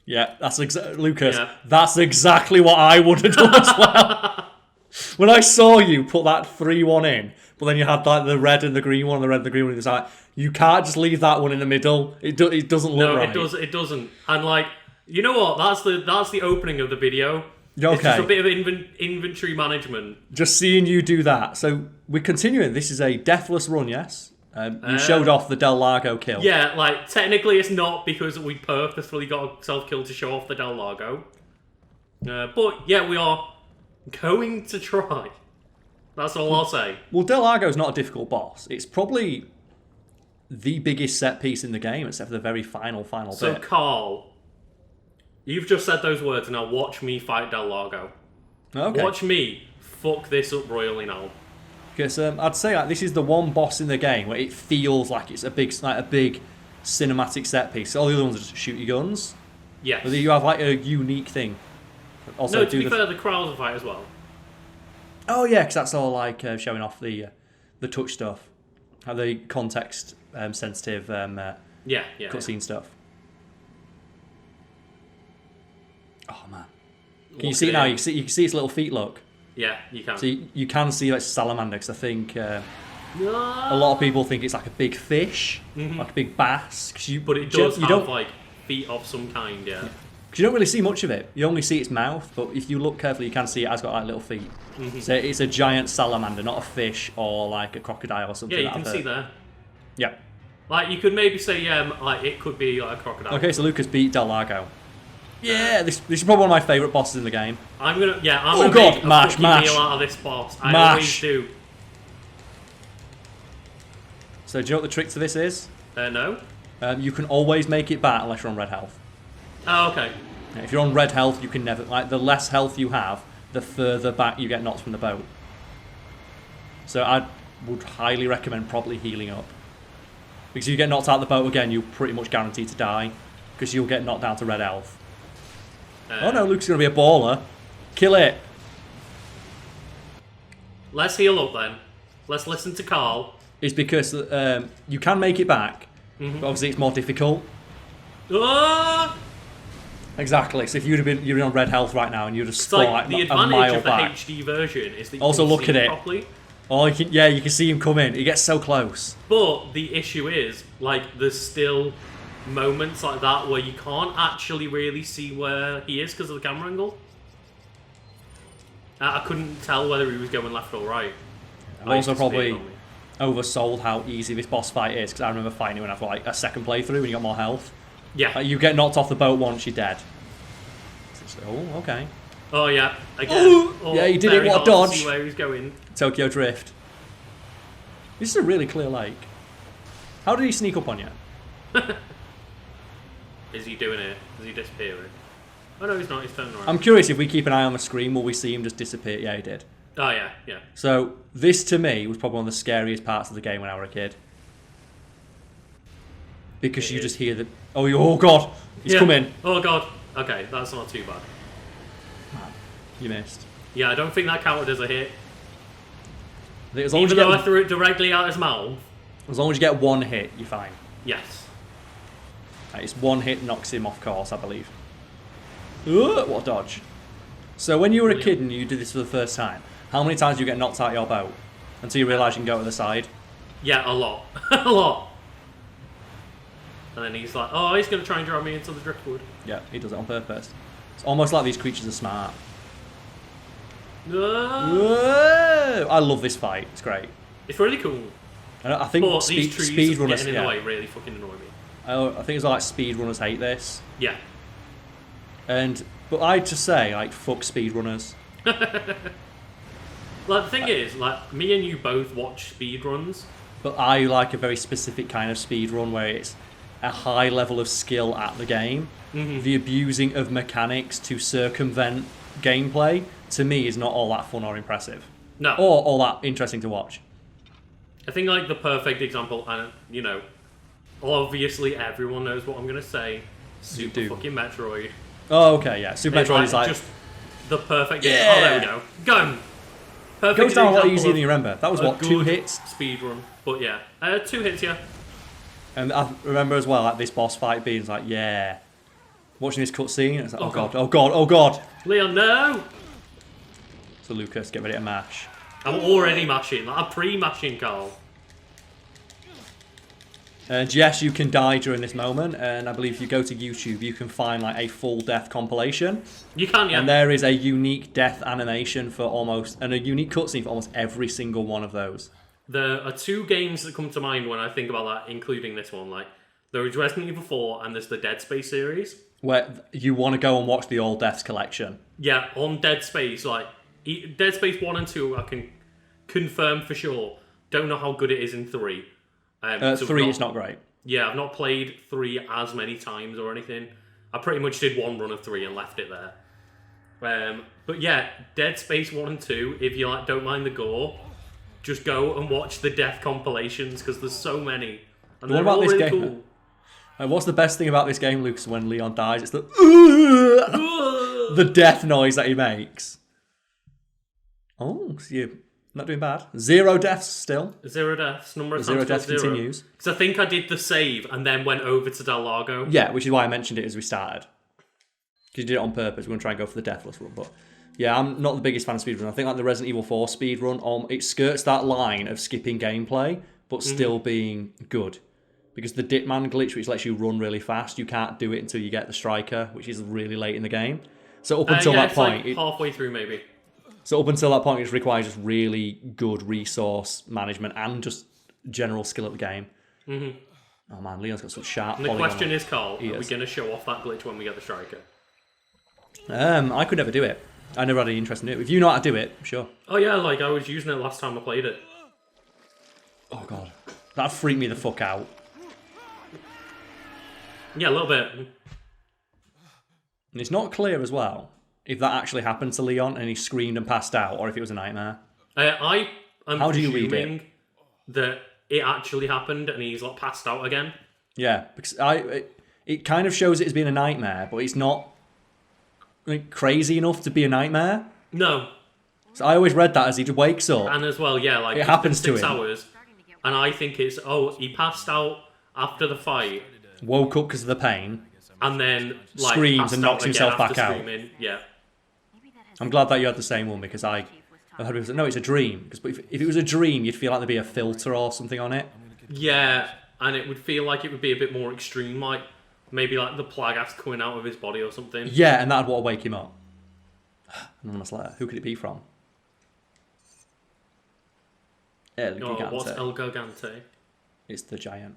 Yeah, that's Lucas. Yeah. That's exactly what I would have done as well. When I saw you put that 3-1 in, but then you had like the red and the green one, and the red and the green one, it's like you can't just leave that one in the middle. It doesn't look right. No, it doesn't. And like, you know what? That's the opening of the video. Okay. It's just a bit of inventory management. Just seeing you do that. So we're continuing. This is a deathless run, yes? You showed off the Del Lago kill. Yeah, like, technically it's not because we purposefully got a self-kill to show off the Del Lago. But, yeah, we are going to try. That's all I'll say. Well, Del Lago's not a difficult boss. It's probably the biggest set piece in the game, except for the very final bit. So, Karl, you've just said those words, now watch me fight Del Lago. Okay. Watch me fuck this up royally now. Because I'd say like this is the one boss in the game where it feels like it's a big cinematic set piece. So all the other ones are just shoot your guns. Yes. But you have like a unique thing. Also, No, to be fair, the crowds fight as well. Oh yeah, because that's all like showing off the touch stuff, how the context sensitive cutscene stuff. Oh man, can you see it now? You can see its little feet. Look. Yeah, you can. So you can see that it's salamander, because I think a lot of people think it's like a big fish, like a big bass. But it does have like feet of some kind, yeah. Because you don't really see much of it. You only see its mouth, but if you look carefully, you can see it has got like little feet. So it's a giant salamander, not a fish or like a crocodile or something. Yeah, you can see there. Yeah. Like you could maybe say, like it could be like a crocodile. Okay, so Lucas beat Del Lago. Yeah, this is probably one of my favourite bosses in the game. I'm gonna make a mash. meal out of this boss. I always do. So do you know what the trick to this is? No. You can always make it back unless you're on red health. Oh, okay. If you're on red health, you can never, like, the less health you have, the further back you get knocked from the boat. So I would highly recommend probably healing up. Because if you get knocked out of the boat again, you're pretty much guaranteed to die. Because you'll get knocked down to red health. Oh no, Luke's going to be a baller. Kill it. Let's heal up then. Let's listen to Karl. It's because you can make it back, but obviously it's more difficult. Ah! Exactly. So if you're on red health right now and you'd have scored like the a advantage mile of the back. HD version is that you Also can look see at it. properly. Oh, you can see him come in. He gets so close. But the issue is, like, there's still moments like that where you can't actually really see where he is because of the camera angle. I couldn't tell whether he was going left or right. I've also probably oversold how easy this boss fight is, because I remember fighting him after like a second playthrough when you got more health. Yeah. You get knocked off the boat once, you're dead. Oh, okay. Oh, yeah. Again. Yeah, he did it. What a dodge. See where he was going. Tokyo Drift. This is a really clear lake. How did he sneak up on you? Is he doing it? Is he disappearing? Oh no, he's not. He's turning around. I'm curious if we keep an eye on the screen, will we see him just disappear? Yeah, he did. Oh yeah, yeah. So this to me was probably one of the scariest parts of the game when I was a kid. Because you just hear the oh god, he's coming. Oh god. Okay, that's not too bad. You missed. Yeah, I don't think that counted as a hit. As long Even though I threw it directly out his mouth. As long as you get one hit, you're fine. Yes. It's one hit knocks him off course, I believe. What a dodge. So when you were a kid and you did this for the first time, how many times do you get knocked out of your boat until you realise you can go to the side? Yeah, a lot. A lot. And then he's like, oh, he's going to try and draw me into the driftwood. Yeah, he does it on purpose. It's almost like these creatures are smart. Whoa! I love this fight. It's great. It's really cool. I think but these trees speedrunners getting in the way really fucking annoy me. I think it's like speedrunners hate this. Yeah. But I'd just say, like, fuck speedrunners. Like, the thing is, like, me and you both watch speedruns. But I like a very specific kind of speedrun where it's a high level of skill at the game. The abusing of mechanics to circumvent gameplay, to me, is not all that fun or impressive. No. Or all that interesting to watch. I think, like, the perfect example, and, you know, obviously everyone knows what I'm going to say. Super fucking Metroid. Oh, okay, yeah. Super Metroid is like... just the perfect... Yeah. Oh, there we go. Go! Perfect. Goes down a lot easier than you remember. That was, what, 2 hits? Speedrun. But, yeah. 2 hits, yeah. And I remember as well, like, this boss fight being like, yeah... watching this cutscene. It's like, oh god, oh god, oh god. Leon, no! So Lucas, get ready to mash. I'm already mashing. Like, I'm pre-mashing, Karl. And yes, you can die during this moment, and I believe if you go to YouTube, you can find like a full death compilation. You can, yeah. And there is a unique death animation for almost, and a unique cutscene for almost every single one of those. There are 2 games that come to mind when I think about that, including this one. Like, there is Resident Evil 4 and there's the Dead Space series. Where you want to go and watch the All Deaths collection. Yeah, on Dead Space, like, Dead Space 1 and 2, I can confirm for sure. Don't know how good it is in 3. 3 is not great. Yeah, I've not played 3 as many times or anything. I pretty much did one run of 3 and left it there. But yeah, Dead Space 1 and 2, if you like, don't mind the gore, just go and watch the death compilations, because there's so many. And What they're about all this really game? cool. What's the best thing about this game, Lucas, when Leon dies? It's the the death noise that he makes. Oh, so you're not doing bad. 0 deaths still. 0 deaths. Number of 0 times deaths 0. continues. Because I think I did the save and then went over to Del Lago. Yeah, which is why I mentioned it as we started. Because you did it on purpose. We're going to try and go for the deathless run. But yeah, I'm not the biggest fan of speedrun. I think like the Resident Evil 4 speedrun, it skirts that line of skipping gameplay, but still being good. Because the Ditman glitch, which lets you run really fast, you can't do it until you get the striker, which is really late in the game. So up until that point... Like halfway through, maybe. So up until that point, it just requires just really good resource management and just general skill at the game. Oh man, Leon's got such sharp And the polygon. question is, Karl, are we going to show off that glitch when we get the striker? I could never do it. I never had any interest in it. If you know how to do it, sure. Oh yeah, like I was using it last time I played it. Oh god. That freaked me the fuck out. Yeah, a little bit. And it's not clear as well if that actually happened to Leon and he screamed and passed out, or if it was a nightmare. I'm How do you read presuming that it actually happened and he's like passed out again. Yeah, because it kind of shows it as being a nightmare, but it's not like, crazy enough to be a nightmare. No. So I always read that as he just wakes up. And as well, yeah, like it happens been to 6 him. hours, and I think it's he passed out after the fight, Woke up because of the pain. and then like Screams passed and out knocks again himself after back out. screaming. Yeah. I'm glad that you had the same one because I've heard people say, no, it's a dream. Because if it was a dream, you'd feel like there'd be a filter or something on it. Yeah, and it would feel like it would be a bit more extreme, like maybe like the plague acid coming out of his body or something. Yeah, and that'd want to wake him up. Anonymous letter. Who could it be from? El Gigante. What's El Gigante? It's the giant.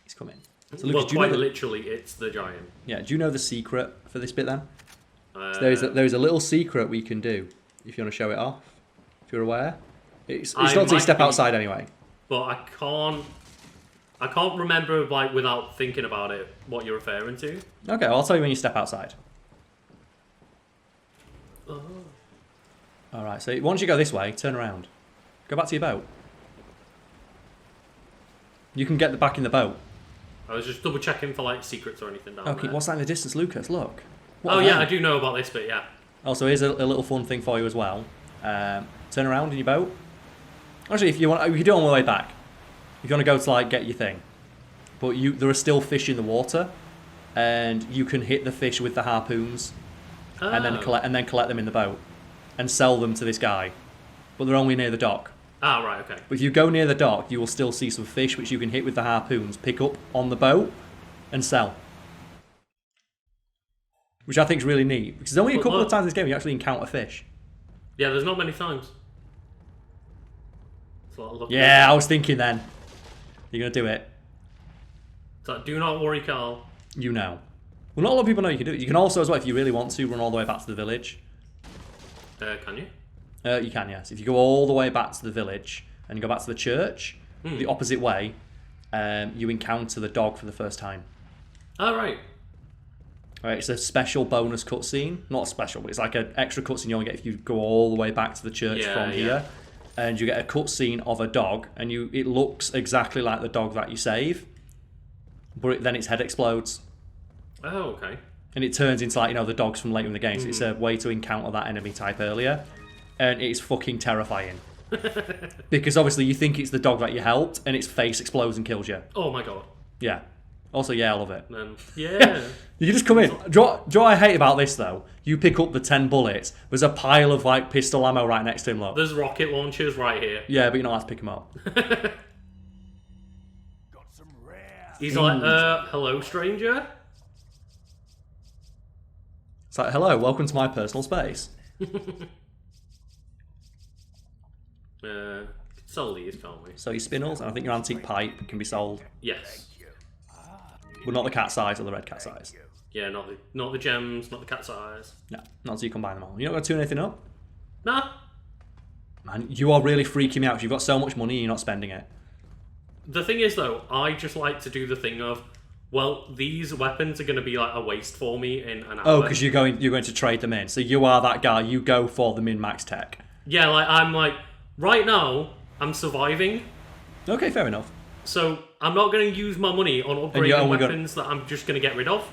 He's coming. So, Well, Lucas, do you quite know literally, it's the giant. Yeah, do you know the secret for this bit then? So there's a little secret we can do if you want to show it off. If you're aware, it's not until you step outside anyway. But I can't remember like without thinking about it what you're referring to. Okay, well, I'll tell you when you step outside. Oh. All right. So once you go this way, turn around. Go back to your boat. You can get back in the boat. I was just double checking for like secrets or anything down Okay, there. what's that in the distance, Lucas? Look. What Oh are yeah, they? I do know about this bit. Yeah. Also, here's a little fun thing for you as well. Turn around in your boat. Actually, if you want, you can do it on the way back. If you want to go to like get your thing, but there are still fish in the water, and you can hit the fish with the harpoons, and then collect them in the boat, and sell them to this guy. But they're only near the dock. Ah, right, okay. But if you go near the dock, you will still see some fish which you can hit with the harpoons, pick up on the boat, and sell. Which I think is really neat. Because there's only a couple of times in this game you actually encounter fish. Yeah, there's not many times. Yeah, I was thinking then. You're going to do it. So do not worry, Karl. You know. Well, not a lot of people know you can do it. You can also, as well, if you really want to, run all the way back to the village. Can you? You can, yes. If you go all the way back to the village and you go back to the church, the opposite way, you encounter the dog for the first time. Oh, right. Right, it's a special bonus cutscene. Not special, but it's like an extra cutscene you only get if you go all the way back to the church from here. And you get a cutscene of a dog, and it looks exactly like the dog that you save, but then its head explodes. Oh, okay. And it turns into like, the dogs from later in the game. So it's a way to encounter that enemy type earlier. And it's fucking terrifying. Because obviously you think it's the dog that you helped, and its face explodes and kills you. Oh my god. Yeah. Also, yeah, I love it. Yeah. You can just come in. Do you know what I hate about this, though? You pick up the 10 bullets. There's a pile of, like, pistol ammo right next to him, look. There's rocket launchers right here. Yeah, but you're not allowed to pick them up. He's like, hello, stranger? It's like, hello, welcome to my personal space. Sell these, can't we? So your spinels, and I think your antique pipe can be sold. Yes. But not the cat size or the red cat size. Yeah, not the gems, not the cat's eyes. No, not until you combine them all. You're not going to tune anything up? Nah. Man, you are really freaking me out. You've got so much money and you're not spending it. The thing is, though, I just like to do the thing of, well, these weapons are going to be like a waste for me in an hour. Oh, because you're going to trade them in. So you are that guy. You go for the min-max tech. Yeah, like, I'm like, right now, I'm surviving. Okay, fair enough. So I'm not going to use my money on upgrading weapons that I'm just going to get rid of.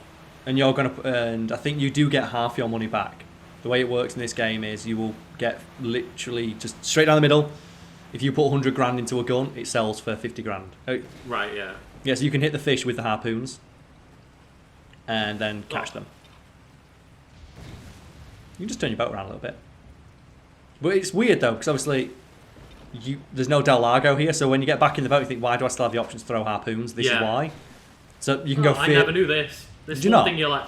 And you're going to, and I think you do get half your money back. The way it works in this game is you will get literally just straight down the middle. If you put 100 grand into a gun, it sells for 50 grand. Right, yeah. Yeah, so you can hit the fish with the harpoons and then catch them. You can just turn your boat around a little bit. But it's weird though, because obviously there's no Del Largo here, so when you get back in the boat, you think, why do I still have the option to throw harpoons? This is why. So you can go. I never knew this. This is one thing you're like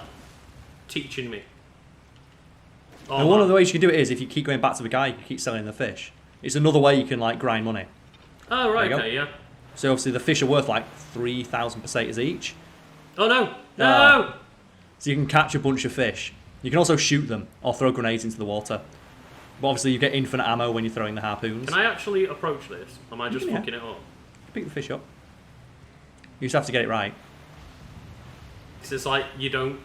teaching me. And one of the ways you can do it is if you keep going back to the guy, you can keep selling the fish. It's another way you can like grind money. Oh right, okay, yeah. So obviously the fish are worth like 3,000 pesetas each. Oh no, no! So you can catch a bunch of fish. You can also shoot them or throw grenades into the water. But obviously you get infinite ammo when you're throwing the harpoons. Can I actually approach this? Or am I just fucking it up? Pick the fish up. You just have to get it right. It's just like you don't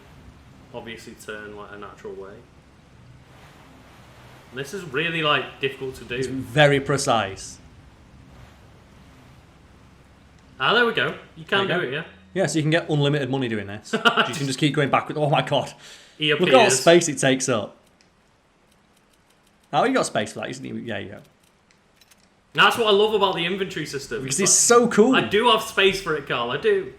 obviously turn like a natural way. And this is really like difficult to do. It's very precise. Ah, there we go. You can do it, yeah. Yeah, so you can get unlimited money doing this. You can just keep going backwards. Oh my god. Look at what space it takes up. Oh, you got space for that. Yeah, you go. That's what I love about the inventory system. Because it's so cool. I do have space for it, Karl. I do.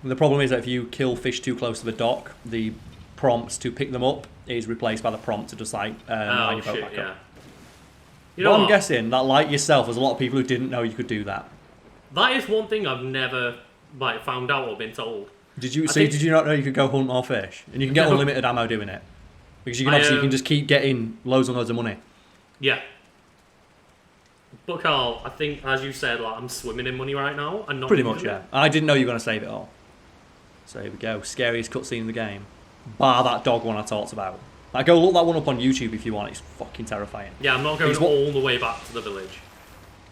And the problem is that if you kill fish too close to the dock, the prompts to pick them up is replaced by the prompt to just like line your boat back up. You know what I'm guessing that, like yourself, there's a lot of people who didn't know you could do that. That is one thing I've never like found out or been told. Did you? Did you not know you could go hunt more fish and you can get unlimited ammo doing it? Because you can obviously you can just keep getting loads and loads of money. Yeah. But Karl, I think as you said, like I'm swimming in money right now and not pretty much, yeah. I didn't know you were going to save it all. So here we go. Scariest cutscene in the game. Bar that dog one I talked about. Like, go look that one up on YouTube if you want. It's fucking terrifying. Yeah, I'm not going all the way back to the village.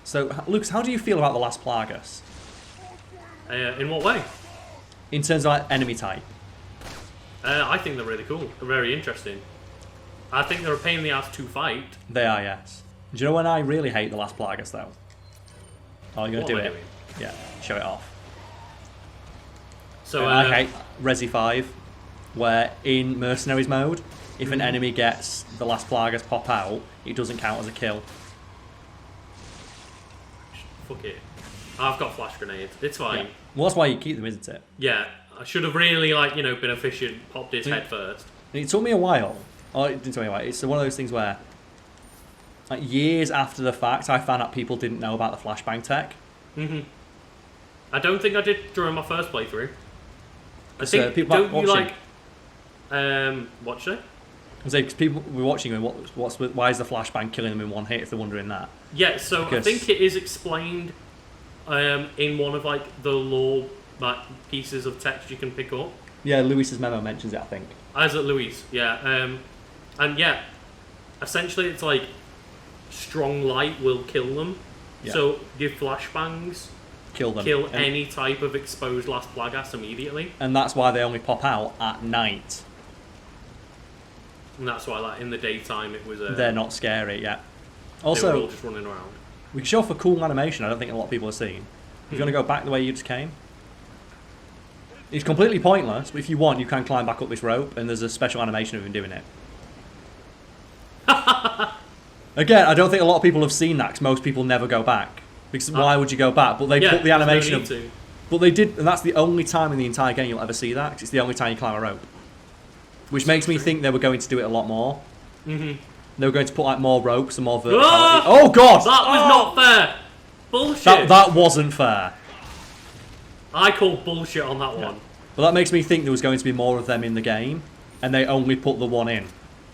So, Lucas, how do you feel about the last Plagas? In what way? In terms of like, enemy type. I think they're really cool. They're very interesting. I think they're a pain in the ass to fight. They are, yes. Do you know when I really hate the last Plagas, though? Oh, you're going to do it? Yeah, show it off. So I hate Resi 5, where in Mercenaries mode, if an enemy gets the last Plagas pop out, it doesn't count as a kill. Fuck it. I've got flash grenades. It's fine. Yeah. Well, that's why you keep them, isn't it? Yeah. I should have really, like, you know, been efficient, popped his head first. It took me a while. Oh, it didn't take me a while. It's one of those things where, like, years after the fact, I found out people didn't know about the flashbang tech. I don't think I did during my first playthrough. I think, don't you, like... What should I? I say, because people were watching and why is the flashbang killing them in one hit if they're wondering that? Yeah, so I think it is explained in one of like the lore like pieces of text you can pick up. Yeah, Luis's memo mentions it, I think. As at Luis, yeah. And yeah, essentially it's like strong light will kill them. Yeah. So your flashbangs kill them. Kill any type of exposed last Plagas immediately. And that's why they only pop out at night. And that's why, like, in the daytime it was... they're not scary, yeah. Also, they were all just running around. We can show off a cool animation I don't think a lot of people have seen. If you want to go back the way you just came. It's completely pointless, but if you want, you can climb back up this rope, and there's a special animation of him doing it. Again, I don't think a lot of people have seen that, because most people never go back. Because why would you go back? But they put the animation But they did, and that's the only time in the entire game you'll ever see that, because it's the only time you climb a rope. Which makes me think they were going to do it a lot more. Mm-hmm. They were going to put like more ropes and more verticality. Oh god! That was not fair! Bullshit! That wasn't fair. I call bullshit on that one. But that makes me think there was going to be more of them in the game, and they only put the one in.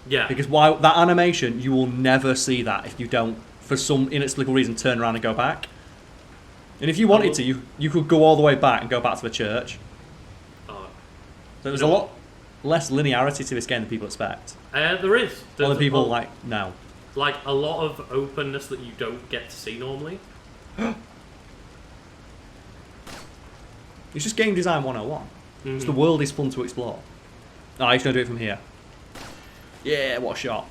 Yeah. Because why that animation, you will never see that if you don't, for some inexplicable reason, turn around and go back. And if you wanted to, you could go all the way back and go back to the church. So there's a lot less linearity to this game than people expect. There is. Other people no. Like a lot of openness that you don't get to see normally. It's just game design 101. Mm-hmm. The world is fun to explore. Oh, he's going to do it from here. Yeah, what a shot.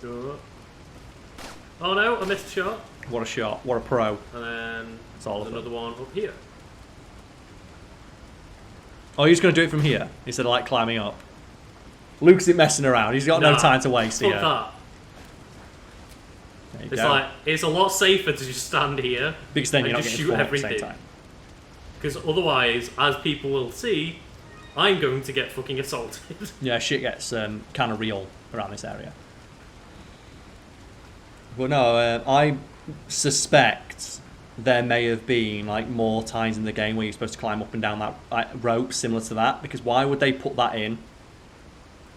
Oh no, I missed a shot. What a shot. What a pro. And then it's all another one up here. Oh, he's going to do it from here instead of like climbing up. Luke's isn't messing around. He's got no time to waste here. Fuck that. It's like, it's a lot safer to just stand here because then and you're not just getting shoot at the everything. same time. Because otherwise, as people will see, I'm going to get fucking assaulted. Yeah, shit gets kind of real around this area. But no, I suspect there may have been like more times in the game where you're supposed to climb up and down that rope similar to that. Because why would they put that in?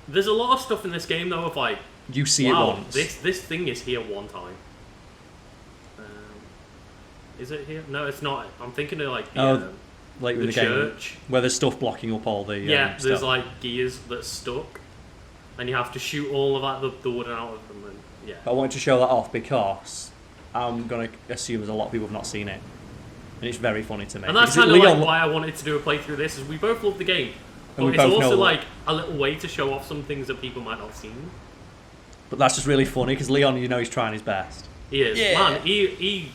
There's a lot of stuff in this game though of like, you see it once. This thing is here one time. Is it here? No, it's not. I'm thinking of like the later in the church game where there's stuff blocking up all the there's stuff. like gears that's stuck, and you have to shoot all of that the wood out of them. And yeah. But I wanted to show that off because I'm gonna assume there's a lot of people who've not seen it, and it's very funny to me. And that's kind of like why I wanted to do a playthrough of this. Is we both love the game, but it's also like a little way to show off some things that people might not have seen. But that's just really funny because Leon, he's trying his best. He is, man. He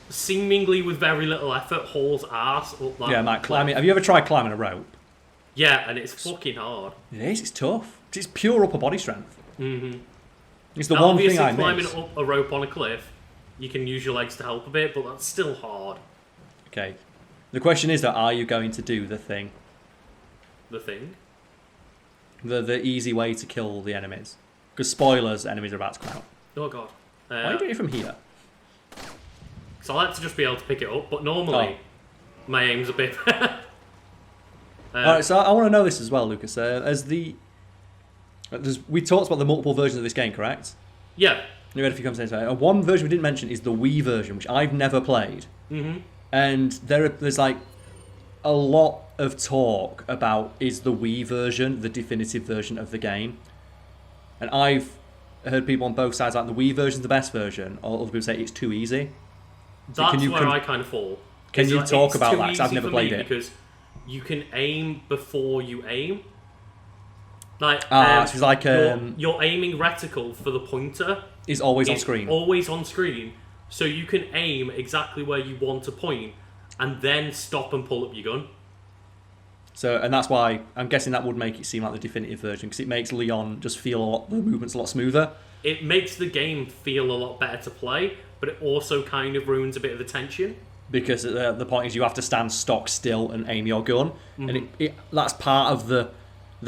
seemingly with very little effort hauls ass up that. Yeah, Matt, climbing. Have you ever tried climbing a rope? Yeah, and it's fucking hard. It is. It's tough. It's pure upper body strength. Mm-hmm. It's the one thing I miss. Obviously, climbing up a rope on a cliff, you can use your legs to help a bit, but that's still hard. Okay. The question is, though, are you going to do the thing? The thing? The easy way to kill the enemies. Because spoilers, enemies are about to come out. Oh god. Why are you doing it from here? So I like to just be able to pick it up, but normally my aim's a bit better. Alright, so I want to know this as well, Lucas. We talked about the multiple versions of this game, correct? Yeah. You read a few comments. One version we didn't mention is the Wii version, which I've never played. Mm-hmm. And there's like a lot of talk about is the Wii version the definitive version of the game. And I've heard people on both sides like the Wii version's the best version, or other people say it's too easy. So That's where I kind of fall. Can you talk about that? Because I've never played it. Because you can aim before you aim. Like, so it's like your aiming reticle for the pointer is always on screen. Always on screen, so you can aim exactly where you want to point, and then stop and pull up your gun. So, and that's why I'm guessing that would make it seem like the definitive version, because it makes Leon just feel the movements a lot smoother. It makes the game feel a lot better to play, but it also kind of ruins a bit of the tension. Because the point is you have to stand stock still and aim your gun, and that's part of the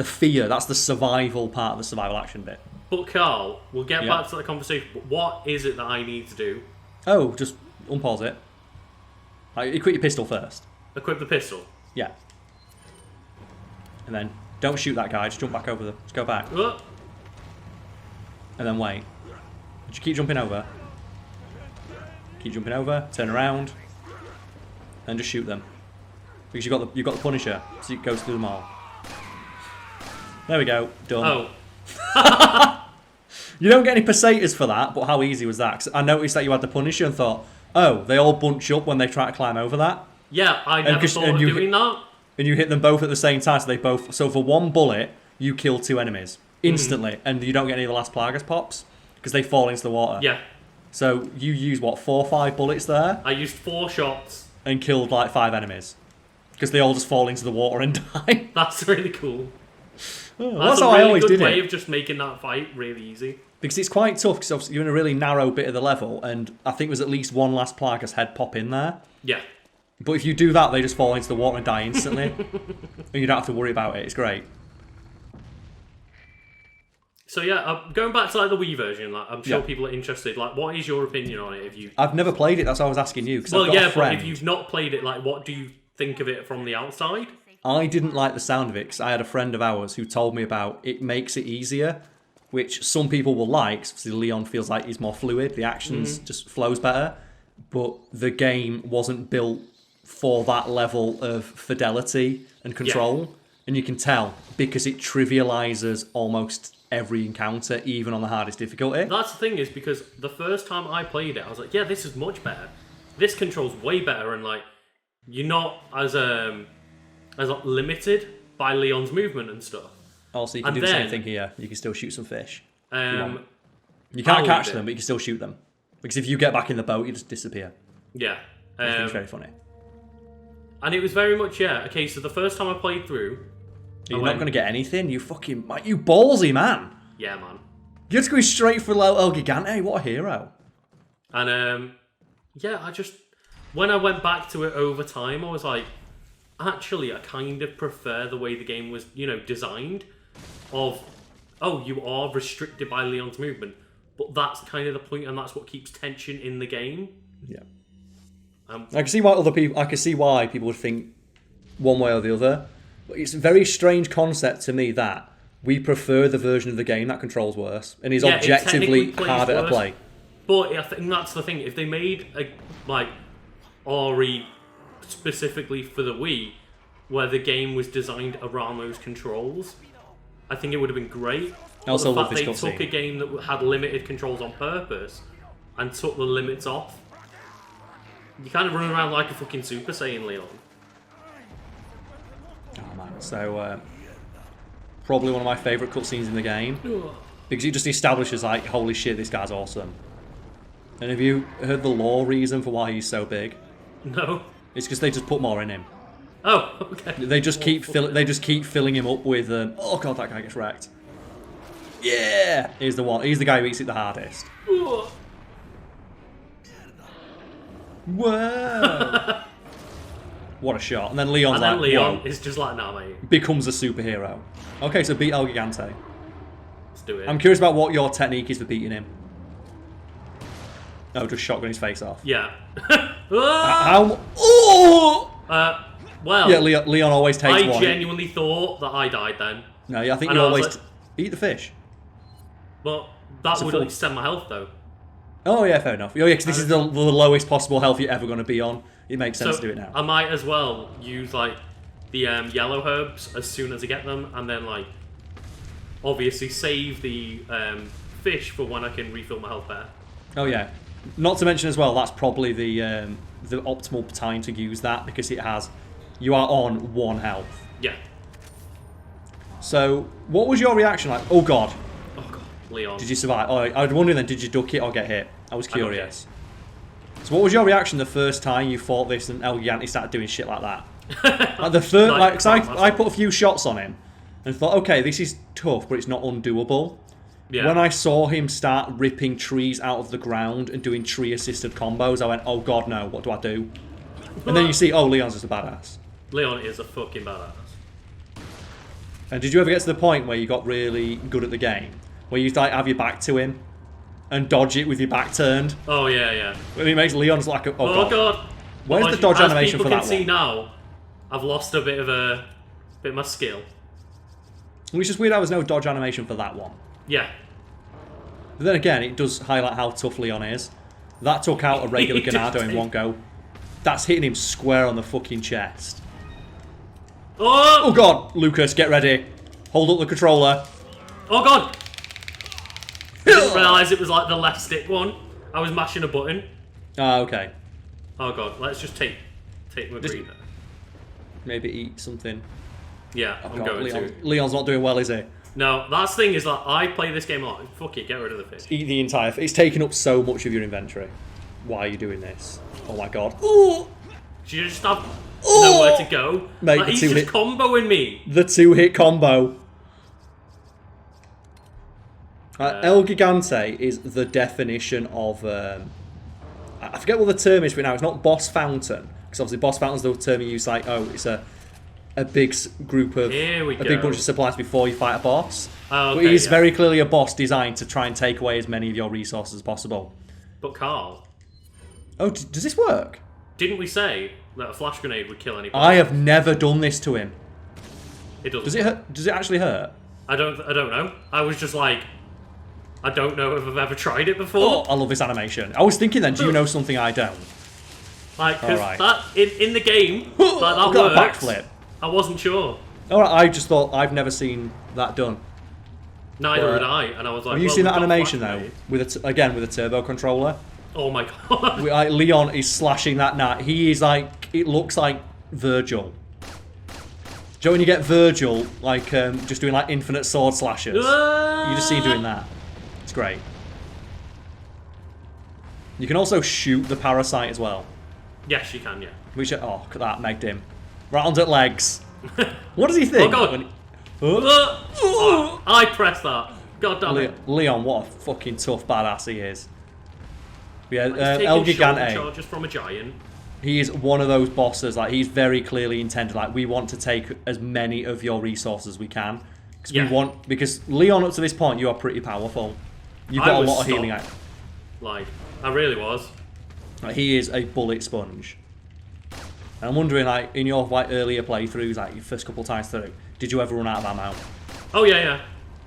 fear. That's the survival part of the survival action bit. But Karl, we'll get back to the conversation. But what is it that I need to do? Oh, just unpause it. Equip your pistol first. Equip the pistol. Yeah. And then don't shoot that guy. Just jump back over them. Just go back. And then wait. Just keep jumping over. Keep jumping over. Turn around. And just shoot them. Because you've got the Punisher, so it goes through them all. There we go. Done. Oh. You don't get any pesetas for that, but how easy was that? 'Cause I noticed that you had the Punisher and thought, oh, they all bunch up when they try to climb over that. Yeah, I never thought of doing that. And you hit them both at the same time, so for one bullet, you kill two enemies instantly, and you don't get any of the last Plagas pops because they fall into the water. Yeah. So you used 4 or 5 bullets there? I used 4 shots and killed like 5 enemies because they all just fall into the water and die. That's really cool. Oh, that's how I always did it. That's a really good way of just making that fight really easy. Because it's quite tough, because obviously you're in a really narrow bit of the level, and I think there's at least one last Plagas head pop in there. Yeah. But if you do that, they just fall into the water and die instantly. And you don't have to worry about it. It's great. So yeah, going back to like the Wii version, like I'm sure people are interested. Like, what is your opinion on it? If you, I've never played it. That's why I was asking you. Well, I've got yeah, a friend. but if you've not played it, like, what do you think of it from the outside? I didn't like the sound of it because I had a friend of ours who told me about it makes it easier, which some people will like. So Leon feels like he's more fluid. The actions just flows better. But the game wasn't built for that level of fidelity and control. Yeah. And you can tell because it trivializes almost every encounter, even on the hardest difficulty. That's the thing, is because the first time I played it, I was like, yeah, this is much better. This controls way better, and like, you're not as limited by Leon's movement and stuff. Also, you can do the same thing here. You can still shoot some fish. You can't I'll catch them, but you can still shoot them. Because if you get back in the boat, you just disappear. Yeah. It's very funny. And it was very much, a case of the first time I played through... You're not going to get anything? You ballsy, man. Yeah, man. You're just going straight for El Gigante. What a hero. And, when I went back to it over time, I was like, actually, I kind of prefer the way the game was, designed. You are restricted by Leon's movement. But that's kind of the point, and that's what keeps tension in the game. Yeah. I can see why people would think one way or the other. But it's a very strange concept to me that we prefer the version of the game that controls worse and is objectively harder to play. But I think that's the thing. If they made RE specifically for the Wii, where the game was designed around those controls, I think it would have been great. I also love this cutscene. They took a game that had limited controls on purpose and took the limits off. You kind of run around like a fucking Super Saiyan, Leon. Oh man, so probably one of my favourite cutscenes in the game because it just establishes like, holy shit, this guy's awesome. And have you heard the lore reason for why he's so big? No. It's because they just put more in him. Oh, okay. They just keep filling him up with. Oh god, that guy gets wrecked. Yeah, he's the one. He's the guy who eats it the hardest. Whoa! What a shot! And then Leon's Leon is just like, nah, mate. Becomes a superhero. Okay, so beat El Gigante. Let's do it. I'm curious about what your technique is for beating him. Oh, just shotgun his face off. Yeah. How? Oh! Well. Yeah, Leon always takes one. I genuinely thought that I died then. No, I think you always eat the fish. Well, that would extend my health though. Oh yeah, fair enough. Oh yeah, because this is the lowest possible health you're ever going to be on. It makes sense to do it now. I might as well use like the yellow herbs as soon as I get them, and then like obviously save the fish for when I can refill my health better. Oh yeah, not to mention as well, that's probably the optimal time to use that because you are on 1 health. Yeah. So what was your reaction like? Oh god. Leon. Did you survive? Oh, I was wondering then, did you duck it or get hit? I was curious. So what was your reaction the first time you fought this and El Gigante started doing shit like that? Like the first, cause I put a few shots on him and thought, okay, this is tough, but it's not undoable. Yeah. When I saw him start ripping trees out of the ground and doing tree-assisted combos, I went, oh god, no, what do I do? And then you see, oh, Leon's just a badass. Leon is a fucking badass. And did you ever get to the point where you got really good at the game? Where you like have your back to him and dodge it with your back turned. Oh yeah, yeah. And it makes Leon's like a oh god. Where's the dodge animation for that one? As people can see now, I've lost a bit of my skill. Which is weird. There was no dodge animation for that one. Yeah. But then again, it does highlight how tough Leon is. That took out a regular Ganado in one go. That's hitting him square on the fucking chest. Oh god, Lucas, get ready. Hold up the controller. Oh god. I didn't realise it was like the left stick one. I was mashing a button. Ah, okay. Oh god, let's just take my breather. Maybe eat something. Yeah, I'm going to. Leon's not doing well, is he? No, that's the thing is that I play this game a lot. Fuck it, get rid of the fish. Eat the entire fish. It's taking up so much of your inventory. Why are you doing this? Oh my god. Ooh! Should you just have nowhere to go? Mate, like, he's just comboing me. The 2-hit combo. El Gigante is the definition of... I forget what the term is for it now. It's not boss fountain. Because obviously boss battles, the term you use like, oh, it's a big group of... Here we a go. big bunch of supplies before you fight a boss. Oh, okay, but it is yeah. very clearly a boss designed to try and take away as many of your resources as possible. But Karl, Oh, does this work? didn't we say that a flash grenade would kill anybody? I have never done this to him. It doesn't. Does it hurt? Does it actually hurt? I don't know. I was just like, I don't know if I've ever tried it before. Oh, I love this animation. I was thinking then, do you know something I don't? Like, because Alright. that in the game, like, that I've got a works. backflip. I wasn't sure. Alright, I just thought I've never seen that done. Neither But, had I, and I was like, Have you well, seen we've that got animation flash though? grenade. With again with a turbo controller. Oh my god. Leon is slashing that knight. He is like, it looks like Virgil. Do you know when you get Virgil like just doing like infinite sword slashes? You just see him doing that. It's great. You can also shoot the parasite as well. Yes, you can, yeah. Which, oh, look at that, megged him. Round at legs. What does he think? Oh god. when he- Oh. I pressed that. God damn it. Leon, what a fucking tough badass he is. Yeah, He's El taking shoulder Gigante. charges from a giant. He is one of those bosses. Like he's very clearly intended. Like we want to take as many of your resources as we can Yeah. because Leon up to this point you are pretty powerful. You've I got a was lot of healing. stunned. Like, I really was. Like, he is a bullet sponge. And I'm wondering, like in your like earlier playthroughs, like your first couple times through, did you ever run out of ammo? Oh yeah, yeah.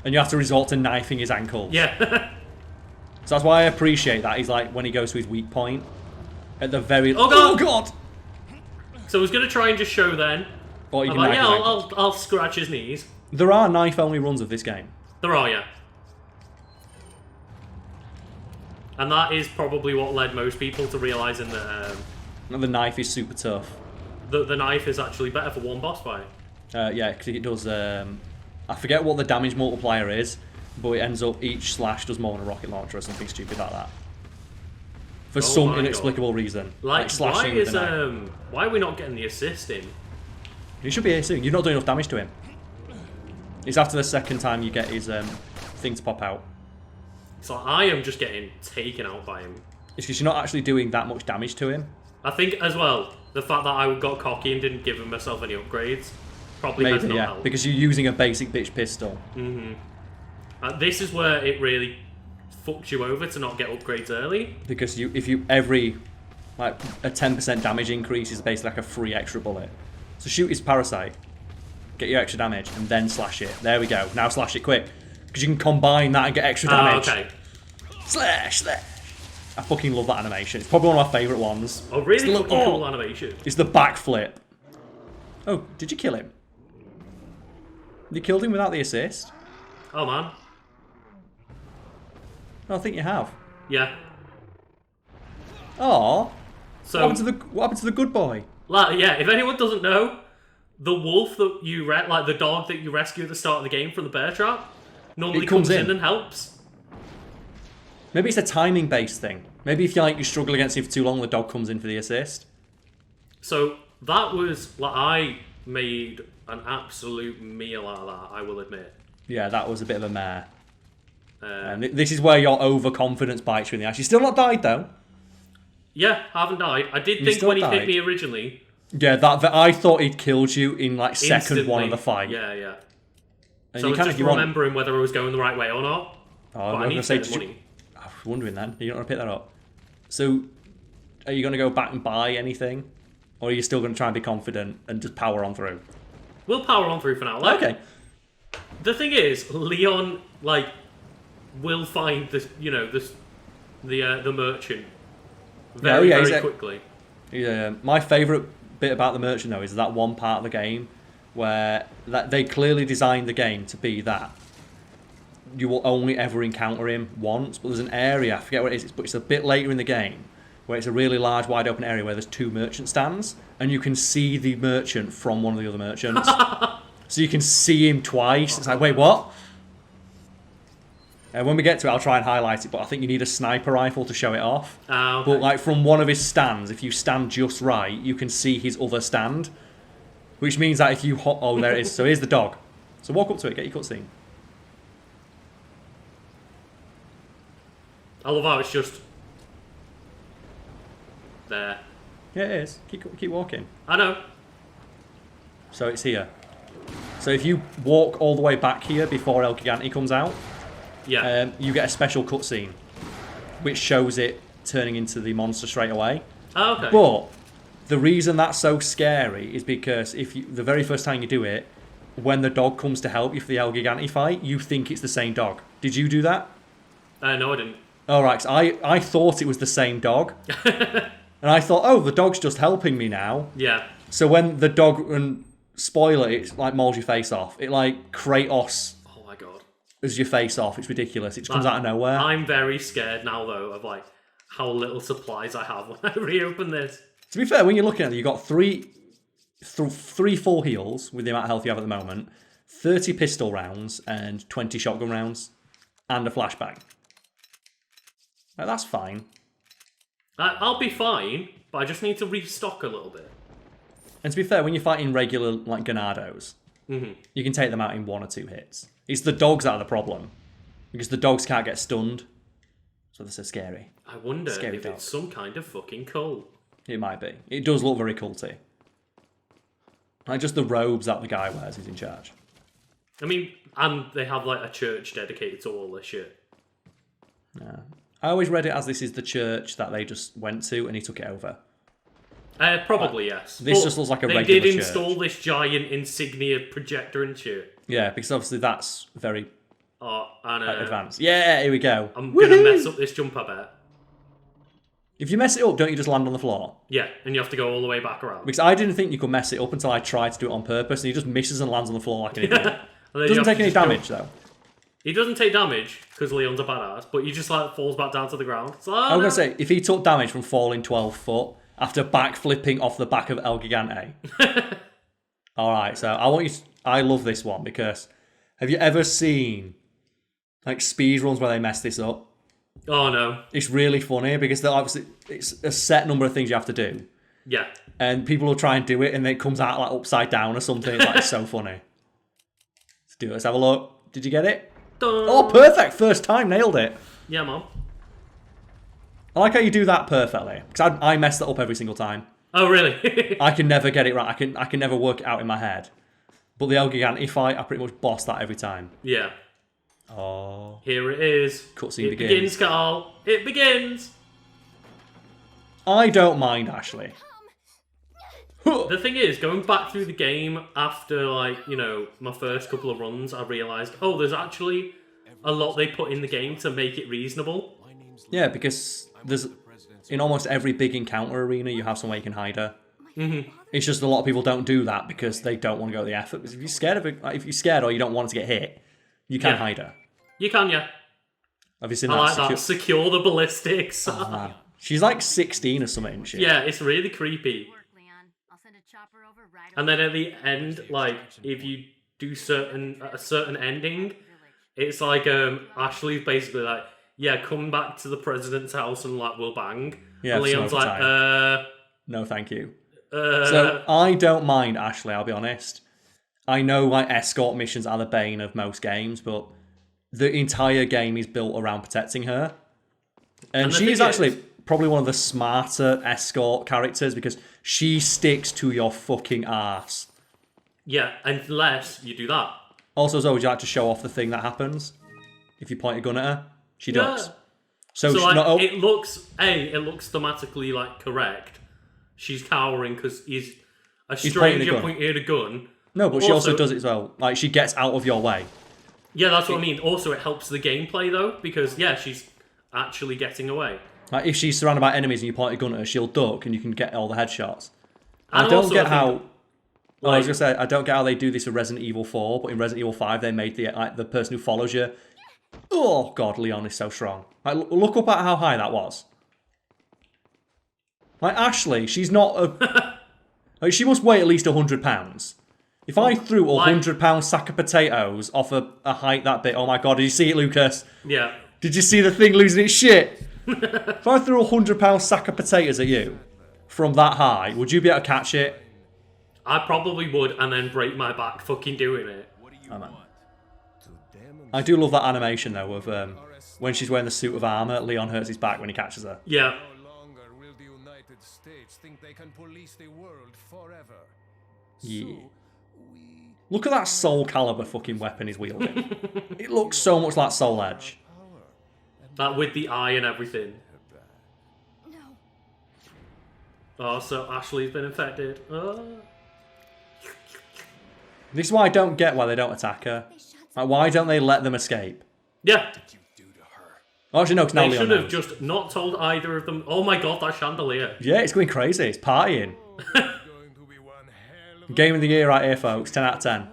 And you have to resort to knifing his ankles. Yeah. So that's why I appreciate that. He's like when he goes to his weak point at the very. Oh, God! Oh god! So I was gonna try and just show then. Or you I'm can like, knife yeah, his ankles. I'll scratch his knees. There are knife-only runs of this game. There are, yeah. And that is probably what led most people to realising that And the knife is super tough. the knife is actually better for one boss fight. Yeah, because it does. I forget what the damage multiplier is, but it ends up each slash does more than a rocket launcher or something stupid like that. For some my inexplicable reason. Like, why slashing with is the knife. why are we not getting the assist in? He should be here soon. You're not doing enough damage to him. It's after the second time you get his thing to pop out. It's like I am just getting taken out by him. It's because you're not actually doing that much damage to him. I think as well the fact that I got cocky and didn't give myself any upgrades probably has Maybe, not yeah. helped. Because you're using a basic bitch pistol. This is where it really fucks you over to not get upgrades early. Because if you every like a 10% damage increase is basically like a free extra bullet. So shoot his parasite, get your extra damage, and then slash it. There we go. Now slash it quick. Because you can combine that and get extra damage. Okay. Slash, slash. I fucking love that animation. It's probably one of my favourite ones. Oh, really It's the fucking little- cool animation. It's the backflip. Oh, did you kill him? You killed him without the assist? Oh, man. No, I think you have. Yeah. Oh. So, What happened to the good boy? like, yeah, if anyone doesn't know, the wolf that you like the dog that you rescue at the start of the game from the bear trap normally It comes comes in in. and helps. Maybe it's a timing-based thing. Maybe if you struggle against him for too long, the dog comes in for the assist. So that was like I made an absolute meal out of that. I will admit. Yeah, that was a bit of a mare. And this is where your overconfidence bites you in the ass. You're still not died though. Yeah, I haven't died. I did You think still when he died? hit me originally. Yeah, that I thought he'd killed you in like second one of instantly- the fight. Yeah, yeah. And So you it's can just if you want. remembering whether I was going the right way or not. Oh, But I'm I going need to to say, get the money. I was wondering then. You're not going to pick that up. So, are you going to go back and buy anything, or are you still going to try and be confident and just power on through? We'll power on through for now. Like, Okay. The thing is, Leon will find this, the merchant very he's very a- quickly. Yeah, my favourite bit about the merchant though is that one part of the game where they clearly designed the game to be that you will only ever encounter him once, but there's an area, I forget what it is, but it's a bit later in the game where it's a really large wide open area where there's two merchant stands and you can see the merchant from one of the other merchants. So you can see him twice. It's like, wait, what? And when we get to it, I'll try and highlight it, but I think you need a sniper rifle to show it off. Okay. But like from one of his stands, if you stand just right, you can see his other stand. Which means that if you oh, there it is. So here's the dog. So walk up to it, get your cutscene. I love how it's just there. Yeah, it is. Keep walking. I know. So it's here. So if you walk all the way back here before El Gigante comes out, Yeah. you get a special cutscene, which shows it turning into the monster straight away. Oh, okay. But the reason that's so scary is because the very first time you do it, when the dog comes to help you for the El Gigante fight, you think it's the same dog. Did you do that? No, I didn't. All right, so I thought it was the same dog. And I thought, oh, the dog's just helping me now. Yeah. So when the dog, and spoiler, it like mauls your face off. It like Kratos Oh my god. as your face off. It's ridiculous. It just comes out of nowhere. I'm very scared now, though, of like how little supplies I have when I reopen this. To be fair, when you're looking at it, you've got three full heals with the amount of health you have at the moment, 30 pistol rounds, and 20 shotgun rounds, and a flashbang. Now, that's fine. I'll be fine, but I just need to restock a little bit. And to be fair, when you're fighting regular like Ganados, you can take them out in 1 or 2 hits. It's the dogs that are the problem, because the dogs can't get stunned, so they're so scary. I wonder Scary if dog. it's some kind of fucking cult. It might be. It does look very culty. Like just the robes that the guy wears is in charge. I mean, and they have like a church dedicated to all this shit. Yeah. I always read it as this is the church that they just went to and he took it over. Probably, yes. This But just looks like a they regular did church. install this giant insignia projector and shit. Yeah, because obviously that's very And advanced. Yeah, here we go. I'm going to mess up this jump, I bet. If you mess it up, don't you just land on the floor? Yeah, and you have to go all the way back around. Because I didn't think you could mess it up until I tried to do it on purpose, and he just misses and lands on the floor like an idiot. And then you Doesn't have to take any just go- damage, though. He doesn't take damage, because Leon's a badass, but he just like falls back down to the ground. It's like, I was going to say, if he took damage from falling 12 foot after backflipping off the back of El Gigante. Alright, so I love this one because have you ever seen like speed runs where they mess this up? Oh no. It's really funny because obviously it's a set number of things you have to do. Yeah. And people will try and do it and then it comes out like upside down or something. It's like so funny. Let's do it. Let's have a look. Did you get it? Dun. Oh, perfect. First time. Nailed it. Yeah, Mom. I like how you do that perfectly. Because I mess that up every single time. Oh, really? I can never get it right. I can never work it out in my head. But the El Gigante fight, I pretty much boss that every time. Yeah. Oh. Here it is. Cutscene It begins, Karl. It begins. I don't mind, Ashley. The thing is, going back through the game after, like, you know, my first couple of runs, I realised, oh, there's actually a lot they put in the game to make it reasonable. Yeah, because there's in almost every big encounter arena, you have somewhere you can hide her. Mm-hmm. It's just a lot of people don't do that because they don't want to go the effort. Because if you're scared of it, if you're scared or you don't want it to get hit, you can hide her. You can, yeah. Have you seen I that? like that. Secure the ballistics. Oh, man. She's like 16 or something, isn't she? Yeah, it's really creepy. And then at the end, like, if you do a certain ending, it's like Ashley's basically like, yeah, come back to the president's house and like we'll bang. Yeah, and Leon's some like, no, thank you. So I don't mind Ashley. I'll be honest. I know like escort missions are the bane of most games, but the entire game is built around protecting her, and she's actually probably one of the smarter escort characters because she sticks to your fucking arse. Yeah, unless you do that. Also, Zoe, would you like to show off the thing that happens if you point a gun at her? She does. So like, it looks thematically like correct. She's cowering because he's a stranger pointed a gun. No, but she also does it as well. Like, she gets out of your way. Yeah, that's what I mean. Also, it helps the gameplay though because yeah, she's actually getting away. Like, if she's surrounded by enemies and you point a gun at her, she'll duck and you can get all the headshots. And I don't also, get I how. think, Well, I was gonna say I don't get how they do this with Resident Evil 4, but in Resident Evil 5 they made the person who follows you. Oh god, Leon is so strong. Like, look up at how high that was. Like Ashley, she's not a. Like, she must weigh at least £100. If I threw a £100 sack of potatoes off a height that big, oh my god, did you see it, Lucas? Yeah. Did you see the thing losing its shit? If I threw a £100 sack of potatoes at you from that high, would you be able to catch it? I probably would, and then break my back fucking doing it. Oh, man. I do love that animation though of when she's wearing the suit of armor. Leon hurts his back when he catches her. Yeah. think they can police the world forever. Yeah. So, we... Look at that Soul Calibur fucking weapon he's wielding. It looks so much like Soul Edge. That with the eye and everything. No. Oh, so Ashley's been infected. Oh. This is why I don't get why they don't attack her. Like, why don't they let them escape? Yeah. Oh, actually, no, because now They Leon should have knows. just not told either of them. Oh my god, that chandelier. Yeah, it's going crazy. It's partying. going to be one hell of Game of the year right here, folks. 10 out of 10.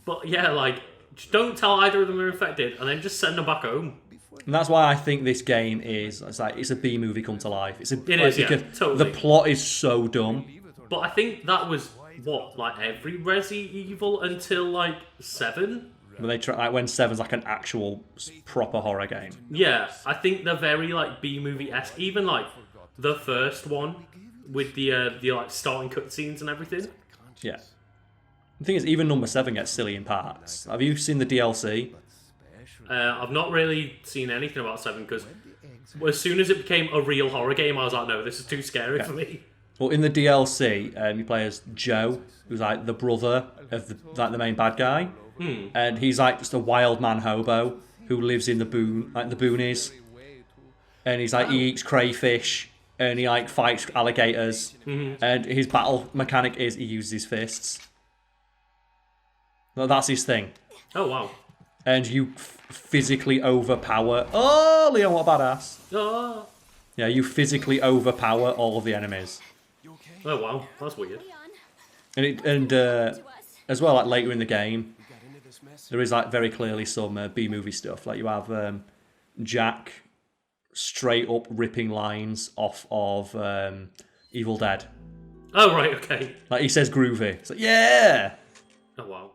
But yeah, like, just don't tell either of them are infected, and then just send them back home. And that's why I think this game is, it's a B movie come to life. It is, yeah, totally. The plot is so dumb. But I think that was, what, like every Resi Evil until, like, 7? When they try, like when 7's like an actual proper horror game. Yeah, I think they're very, like, B-movie-esque. Even, like, the first one with the like, starting cutscenes and everything. Yeah. The thing is, even number 7 gets silly in parts. Have you seen the DLC? I've not really seen anything about 7, because as soon as it became a real horror game, I was like, no, this is too scary for me. Well, in the DLC, you play as Joe, who's like the brother of the main bad guy. And he's like just a wild man hobo who lives in the boonies. And he's like, he eats crayfish, and he like fights alligators. And his battle mechanic is he uses his fists. Well, that's his thing. Oh, wow. And you physically overpower... Oh, Leon, what a badass. Oh, Yeah, you physically overpower all of the enemies. oh wow, that's weird. Leon, As well, like later in the game, there is like very clearly some B-movie stuff. Like you have Jack straight up ripping lines off of Evil Dead. Oh, right, okay. Like he says groovy. It's like, yeah! Oh, wow.